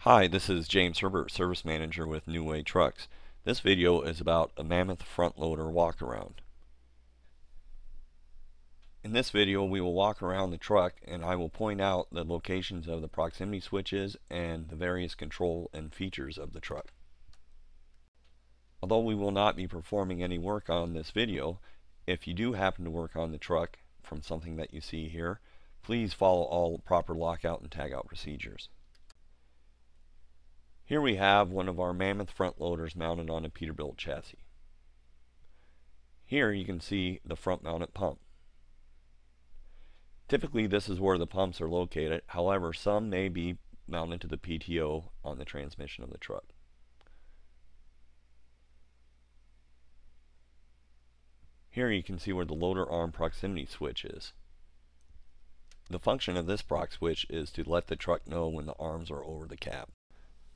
Hi, this is James Herbert, Service Manager with New Way Trucks. This video is about a Mammoth front loader walk around. In this video we will walk around the truck and I will point out the locations of the proximity switches and the various control and features of the truck. Although we will not be performing any work on this video, if you do happen to work on the truck from something that you see here, please follow all proper lockout and tagout procedures. Here we have one of our Mammoth front loaders mounted on a Peterbilt chassis. Here you can see the front mounted pump. Typically this is where the pumps are located, however some may be mounted to the PTO on the transmission of the truck. Here you can see where the loader arm proximity switch is. The function of this prox switch is to let the truck know when the arms are over the cab.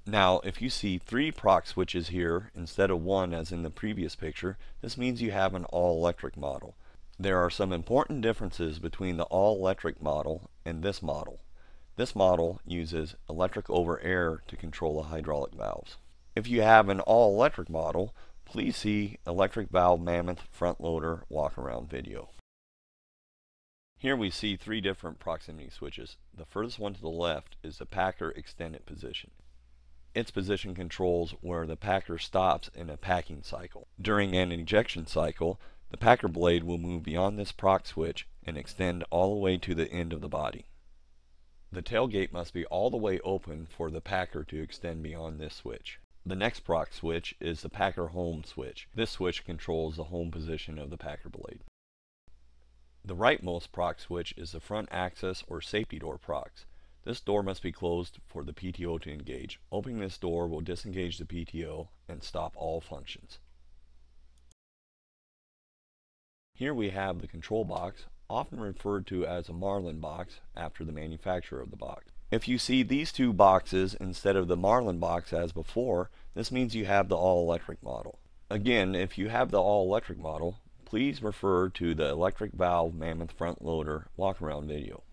Now, if you see 3 prox switches here instead of 1 as in the previous picture, this means you have an all-electric model. There are some important differences between the all-electric model and this model. This model uses electric over air to control the hydraulic valves. If you have an all-electric model, please see electric valve Mammoth front loader walk-around video. Here we see 3 different proximity switches. The furthest one to the left is the packer extended position. Its position controls where the packer stops in a packing cycle. During an ejection cycle, the packer blade will move beyond this prox switch and extend all the way to the end of the body. The tailgate must be all the way open for the packer to extend beyond this switch. The next prox switch is the packer home switch. This switch controls the home position of the packer blade. The rightmost prox switch is the front access or safety door prox. This door must be closed for the PTO to engage. Opening this door will disengage the PTO and stop all functions. Here we have the control box, often referred to as a Marlin box after the manufacturer of the box. If you see these 2 boxes instead of the Marlin box as before, this means you have the all-electric model. Again, if you have the all-electric model, please refer to the electric valve Mammoth front loader walk-around video.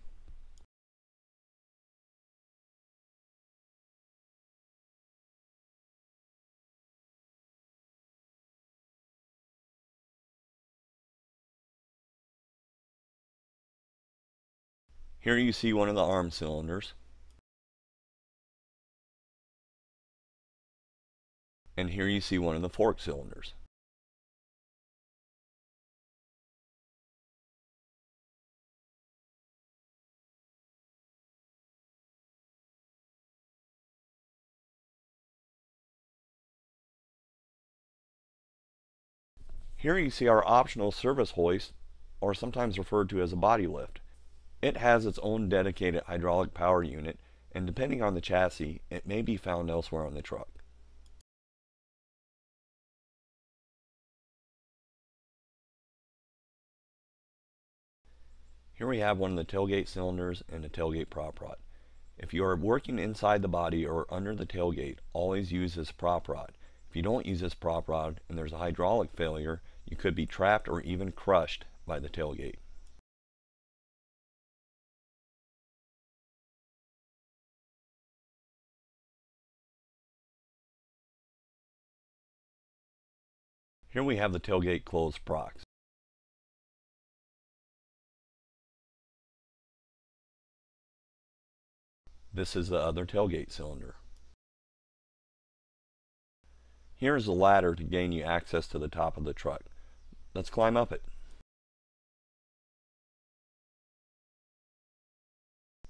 Here you see one of the arm cylinders, and here you see one of the fork cylinders. Here you see our optional service hoist, or sometimes referred to as a body lift. It has its own dedicated hydraulic power unit, and depending on the chassis, it may be found elsewhere on the truck. Here we have one of the tailgate cylinders and a tailgate prop rod. If you are working inside the body or under the tailgate, always use this prop rod. If you don't use this prop rod and there's a hydraulic failure, you could be trapped or even crushed by the tailgate. Here we have the tailgate closed prox. This is the other tailgate cylinder. Here is a ladder to gain you access to the top of the truck. Let's climb up it.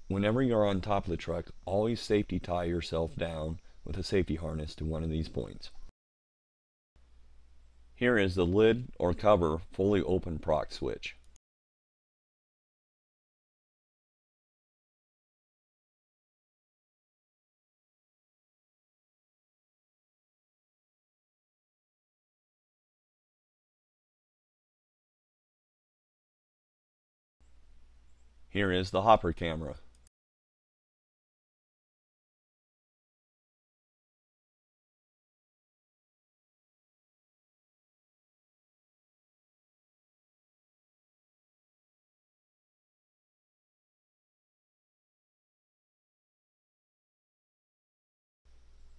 Whenever you're on top of the truck, always safety tie yourself down with a safety harness to one of these points. Here is the lid or cover fully open prox switch. Here is the hopper camera.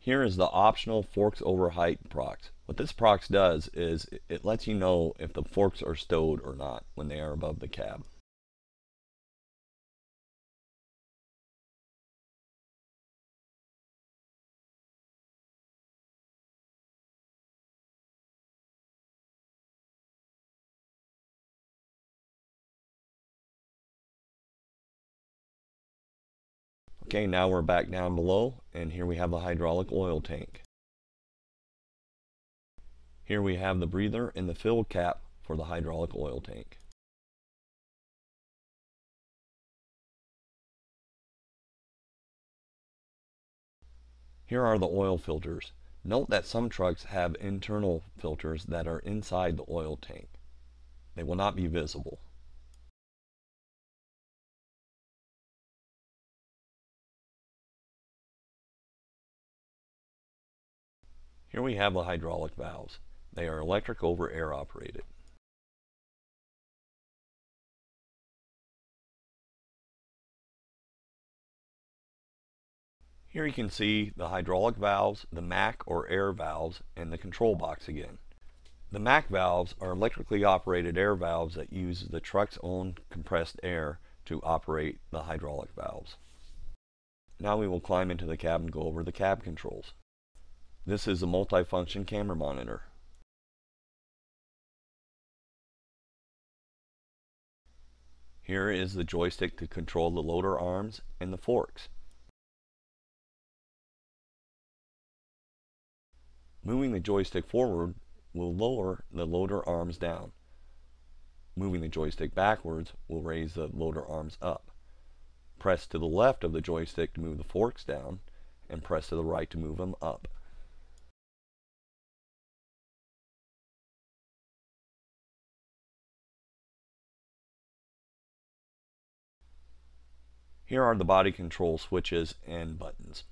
Here is the optional forks over height prox. What this prox does is it lets you know if the forks are stowed or not when they are above the cab. Okay, now we're back down below, and here we have the hydraulic oil tank. Here we have the breather and the fill cap for the hydraulic oil tank. Here are the oil filters. Note that some trucks have internal filters that are inside the oil tank. They will not be visible. Here we have the hydraulic valves. They are electric over air operated. Here you can see the hydraulic valves, the MAC or air valves, and the control box again. The MAC valves are electrically operated air valves that use the truck's own compressed air to operate the hydraulic valves. Now we will climb into the cab and go over the cab controls. This is a multifunction camera monitor. Here is the joystick to control the loader arms and the forks. Moving the joystick forward will lower the loader arms down. Moving the joystick backwards will raise the loader arms up. Press to the left of the joystick to move the forks down, and press to the right to move them up. Here are the body control switches and buttons.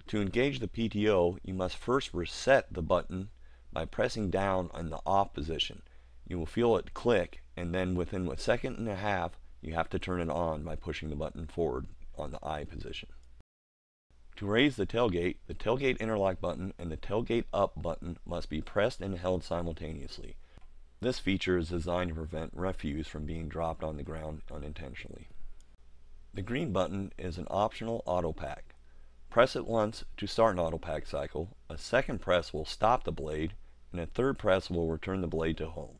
To engage the PTO, you must first reset the button by pressing down on the off position. You will feel it click, and then within a second and a half, you have to turn it on by pushing the button forward on the I position. To raise the tailgate interlock button and the tailgate up button must be pressed and held simultaneously. This feature is designed to prevent refuse from being dropped on the ground unintentionally. The green button is an optional auto pack. Press it once to start an auto pack cycle, a second press will stop the blade, and a third press will return the blade to home.